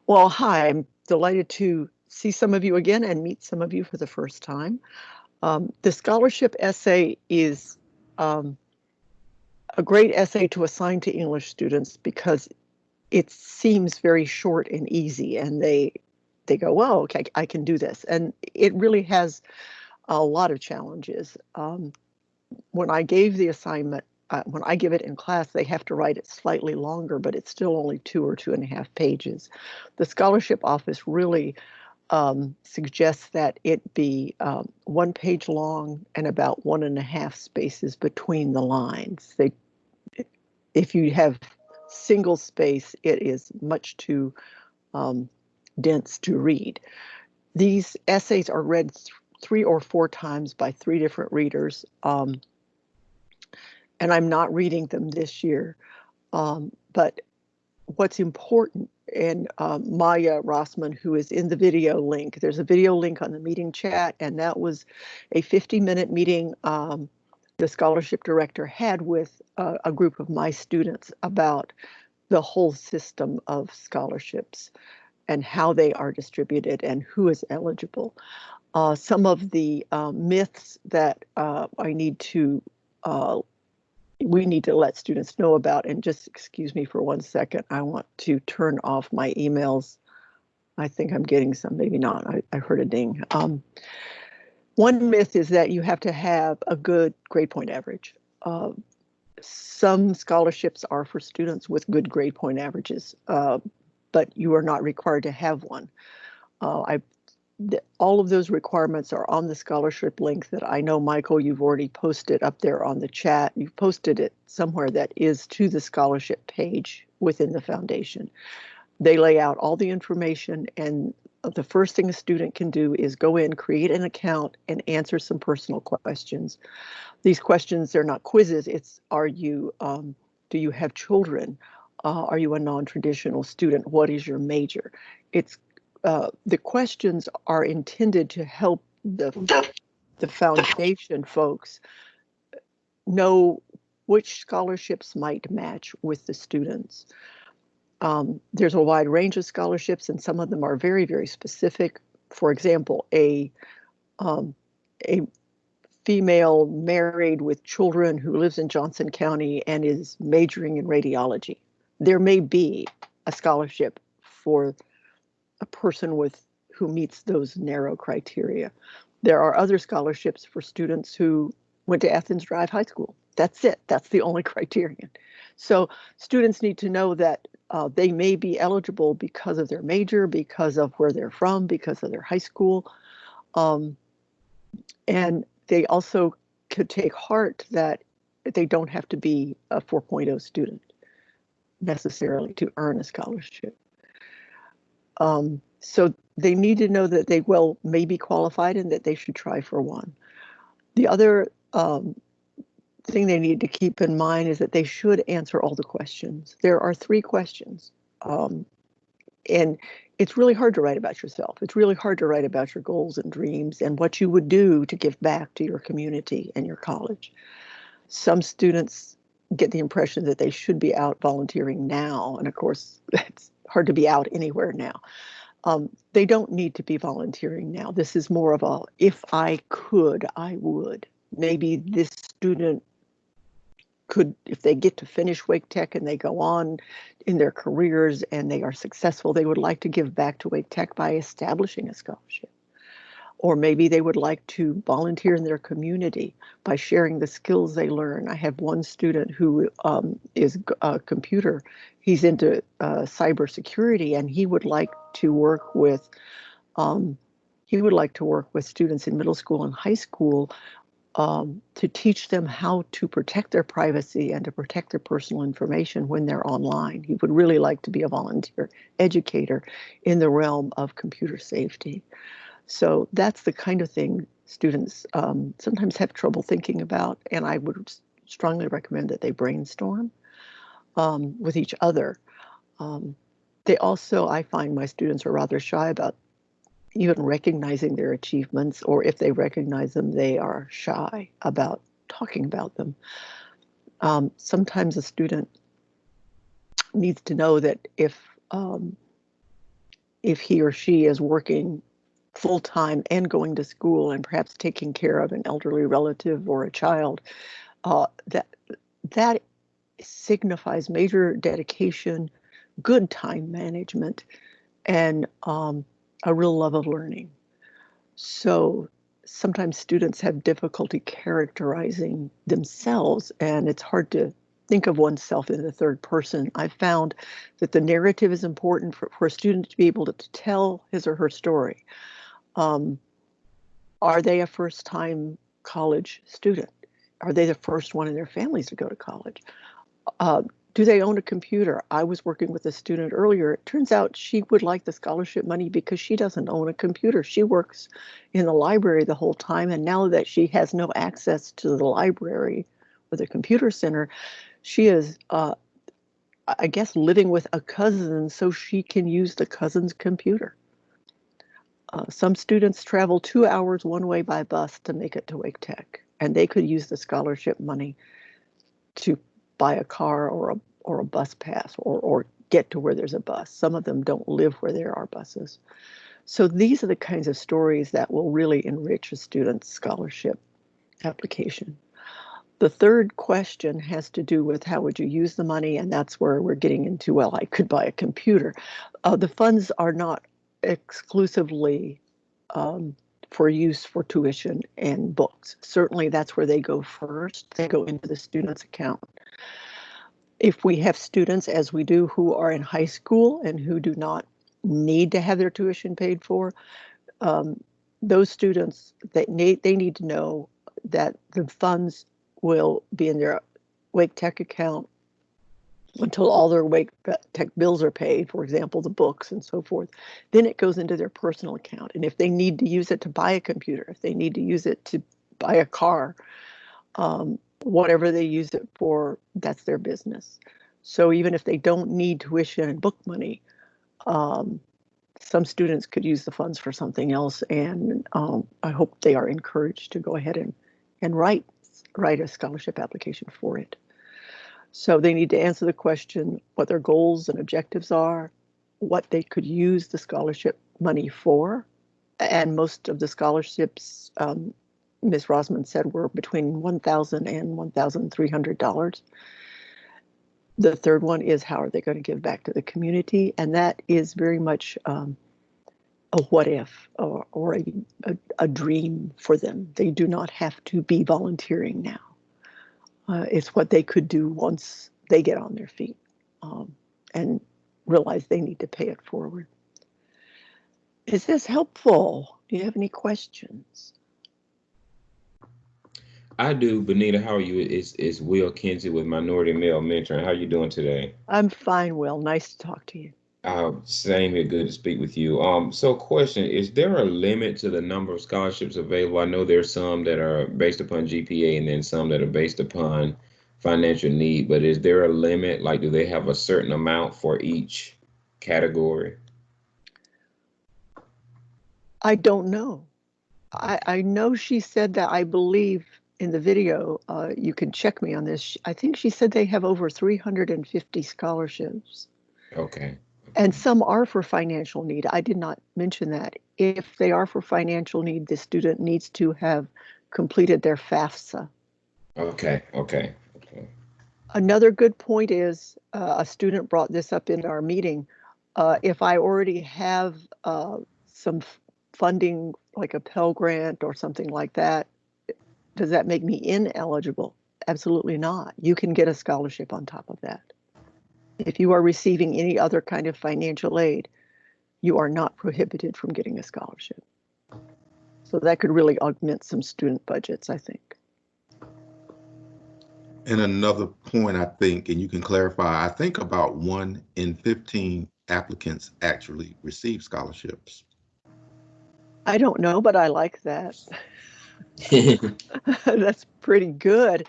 Well, hi, I'm delighted to see some of you again and meet some of you for the first time. The scholarship essay is a great essay to assign to English students because it seems very short and easy, and they go, well, okay, I can do this. And it really has a lot of challenges. When I gave the assignment, when I give it in class, they have to write it slightly longer, but it's still only 2 or 2.5 pages. The scholarship office really suggests that it be 1 page long and about 1.5 spaces between the lines. If you have single space, it is much too dense to read. These essays are read 3 or 4 times by 3 different readers, and I'm not reading them this year. But what's important, and Maya Rossman, who is in the video link, there's a video link on the meeting chat, and that was a 50-minute meeting the scholarship director had with a group of my students about the whole system of scholarships and how they are distributed and who is eligible. Some of the myths that we need to let students know about, and just excuse me for 1 second, I want to turn off my emails. I think I'm getting some, maybe not, I heard a ding. One myth is that you have to have a good grade point average. Some scholarships are for students with good grade point averages, but you are not required to have one. All of those requirements are on the scholarship link that I know, Michael, you've already posted up there on the chat. You've posted it somewhere that is to the scholarship page within the foundation. They lay out all the information, and the first thing a student can do is go in, create an account, and answer some personal questions. These questions, they're not quizzes. It's, do you have children? Are you a non-traditional student? What is your major? The questions are intended to help the foundation folks know which scholarships might match with the students. There's a wide range of scholarships, and some of them are very, very specific. For example, a female married with children who lives in Johnson County and is majoring in radiology. There may be a scholarship for a person who meets those narrow criteria. There are other scholarships for students who went to Athens Drive High School. That's it. That's the only criterion. So students need to know that they may be eligible because of their major, because of where they're from, because of their high school. And they also could take heart that they don't have to be a 4.0 student necessarily to earn a scholarship. So they need to know that they may be qualified and that they should try for one. The other thing they need to keep in mind is that they should answer all the questions. There are 3 questions. And it's really hard to write about yourself. It's really hard to write about your goals and dreams and what you would do to give back to your community and your college. Some students get the impression that they should be out volunteering now. And of course, it's hard to be out anywhere now. They don't need to be volunteering now. This is more of a, if I could, I would. Maybe this student could, if they get to finish Wake Tech and they go on in their careers and they are successful, they would like to give back to Wake Tech by establishing a scholarship. Or maybe they would like to volunteer in their community by sharing the skills they learn. I have one student who is a computer. He's into cybersecurity, and he would like to work with students in middle school and high school to teach them how to protect their privacy and to protect their personal information when they're online. He would really like to be a volunteer educator in the realm of computer safety. So that's the kind of thing students sometimes have trouble thinking about, and I would strongly recommend that they brainstorm with each other. I find my students are rather shy about even recognizing their achievements, or if they recognize them, they are shy about talking about them. Sometimes a student needs to know that if if he or she is working full-time and going to school and perhaps taking care of an elderly relative or a child, that signifies major dedication, good time management, and a real love of learning. So sometimes students have difficulty characterizing themselves, and it's hard to think of oneself in the third person. I've found that the narrative is important for a student to be able to tell his or her story. Are they a first-time college student? Are they the first one in their families to go to college? Do they own a computer? I was working with a student earlier. It turns out she would like the scholarship money because she doesn't own a computer. She works in the library the whole time, and now that she has no access to the library or the computer center, she is, I guess, living with a cousin so she can use the cousin's computer. Some students travel 2 hours one way by bus to make it to Wake Tech, and they could use the scholarship money to buy a car or a bus pass or get to where there's a bus. Some of them don't live where there are buses. So these are the kinds of stories that will really enrich a student's scholarship application. The third question has to do with how would you use the money, and that's where we're getting into, well, I could buy a computer. The funds are not exclusively for use for tuition and books. Certainly that's where they go first. They go into the student's account. If we have students, as we do, who are in high school and who do not need to have their tuition paid for, those students, they need to know that the funds will be in their Wake Tech account until all their Wake Tech bills are paid, for example, the books and so forth. Then it goes into their personal account. And if they need to use it to buy a computer, if they need to use it to buy a car, whatever they use it for, that's their business. So even if they don't need tuition and book money, some students could use the funds for something else. And I hope they are encouraged to go ahead and write a scholarship application for it. So they need to answer the question what their goals and objectives are, what they could use the scholarship money for. And most of the scholarships, Ms. Rosman said, were between $1,000 and $1,300. The third one is how are they going to give back to the community? And that is very much a what if or a dream for them. They do not have to be volunteering now. It's what they could do once they get on their feet and realize they need to pay it forward. Is this helpful? Do you have any questions? I do. Benita, how are you? It's Will Kinsey with Minority Male Mentoring. How are you doing today? I'm fine, Will. Nice to talk to you. Same here. Good to speak with you. So question, is there a limit to the number of scholarships available? I know there's some that are based upon GPA and then some that are based upon financial need, but is there a limit? Like, do they have a certain amount for each category? I don't know. I know she said that, I believe in the video, you can check me on this. I think she said they have over 350 scholarships. Okay. And some are for financial need. I did not mention that. If they are for financial need, the student needs to have completed their FAFSA. Okay. Okay. Another good point is a student brought this up in our meeting. If I already have some funding, like a Pell Grant or something like that, does that make me ineligible? Absolutely not. You can get a scholarship on top of that. If you are receiving any other kind of financial aid, you are not prohibited from getting a scholarship. So that could really augment some student budgets, I think. And another point, I think, and you can clarify, I think about 1 in 15 applicants actually receive scholarships. I don't know, but I like that. That's pretty good.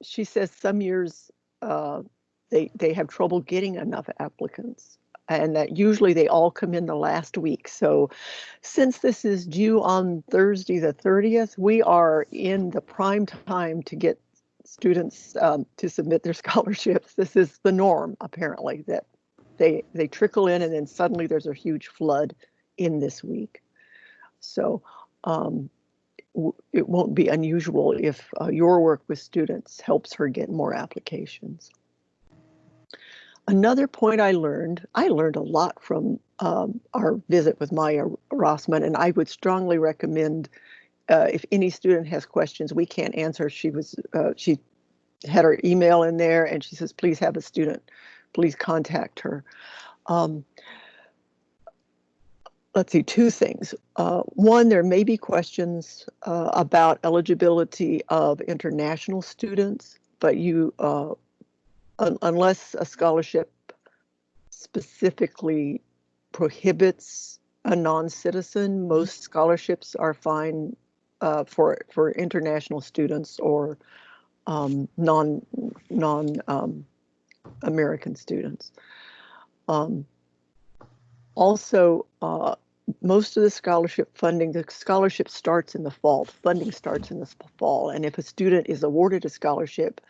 She says some years they have trouble getting enough applicants, and that usually they all come in the last week. So since this is due on Thursday the 30th, we are in the prime time to get students to submit their scholarships. This is the norm, apparently, that They trickle in, and then suddenly there's a huge flood in this week. So it won't be unusual if your work with students helps her get more applications. Another point I learned a lot from our visit with Maya Rossman, and I would strongly recommend if any student has questions we can't answer. She had her email in there, and she says, please have a student, please contact her. Let's see, two things. One, there may be questions about eligibility of international students, but unless a scholarship specifically prohibits a non-citizen, most scholarships are fine for international students or non-American students. Also, most of the scholarship funding, the scholarship starts in the fall. Funding starts in the fall, and if a student is awarded a scholarship,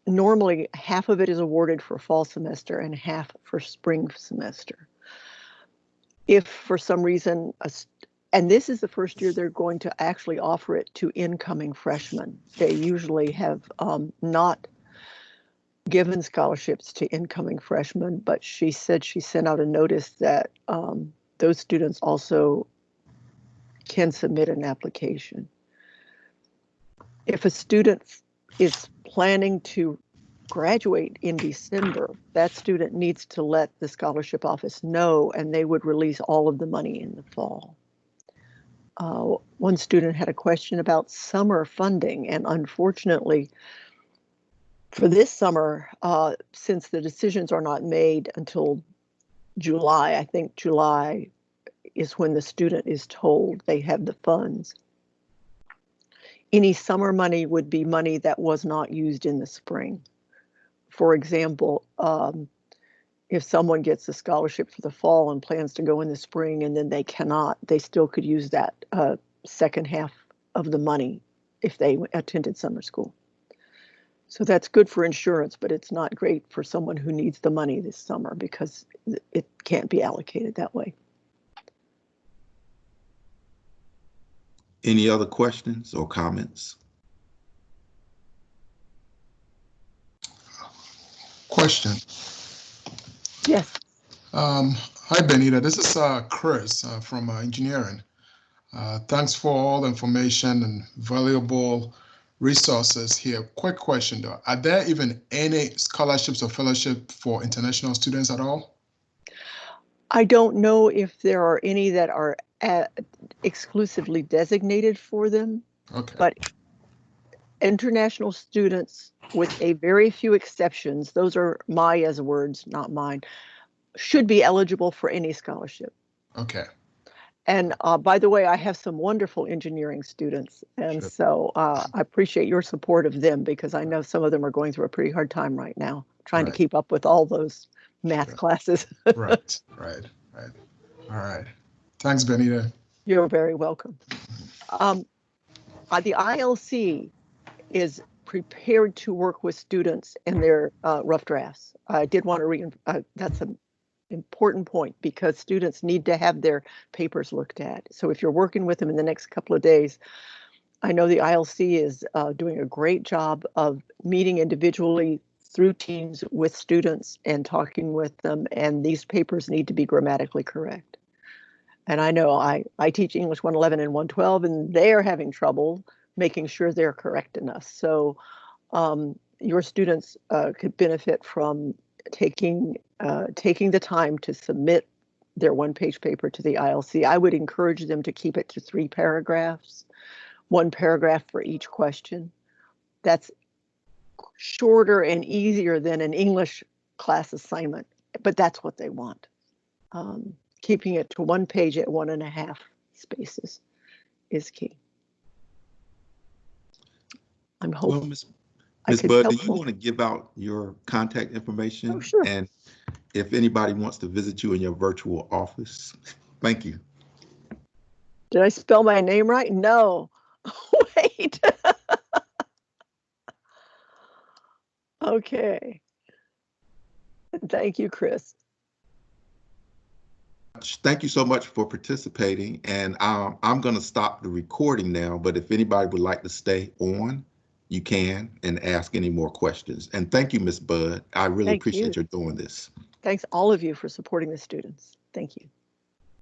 normally half of it is awarded for fall semester and half for spring semester. If for some reason, and this is the first year they're going to actually offer it to incoming freshmen. They usually have not given scholarships to incoming freshmen, but she said she sent out a notice that those students also can submit an application. If a student is planning to graduate in December, that student needs to let the scholarship office know, and they would release all of the money in the fall. One student had a question about summer funding, and unfortunately, for this summer, since the decisions are not made until July, I think July is when the student is told they have the funds. Any summer money would be money that was not used in the spring. For example, if someone gets a scholarship for the fall and plans to go in the spring and then they cannot, they still could use that second half of the money if they attended summer school. So that's good for insurance, but it's not great for someone who needs the money this summer because it can't be allocated that way. Any other questions or comments? Question. Yes. Hi, Benita. This is Chris from engineering. Thanks for all the information and valuable resources here. Quick question though. Are there even any scholarships or fellowship for international students at all? I don't know if there are any that are exclusively designated for them. Okay. But international students, with a very few exceptions, those are Maya's words, not mine, should be eligible for any scholarship. Okay. And by the way, I have some wonderful engineering students. And Sure. so I appreciate your support of them because I know some of them are going through a pretty hard time right now, trying to keep up with all those math classes. Right. All right. Thanks, Benita. You're very welcome. The ILC is prepared to work with students in their rough drafts. I did want to that's an important point because students need to have their papers looked at. So if you're working with them in the next couple of days, I know the ILC is doing a great job of meeting individually through teams with students and talking with them, and these papers need to be grammatically correct. And I know I teach English 111 and 112, and they're having trouble making sure they're correct enough. So your students could benefit from taking the time to submit their one-page paper to the ILC. I would encourage them to keep it to 3 paragraphs, 1 paragraph for each question. That's shorter and easier than an English class assignment, but that's what they want. Keeping it to 1 page at 1.5 spaces is key. I'm hoping. Well, Ms. Budd, do you want to give out your contact information? Oh, sure. And if anybody wants to visit you in your virtual office, thank you. Did I spell my name right? No. Wait. Okay. Thank you, Chris. Thank you so much for participating. And I'm going to stop the recording now, but if anybody would like to stay on, you can and ask any more questions. And thank you, Ms. Budd. I really Thank appreciate you. your doing this. Thanks all of you for supporting the students. Thank you.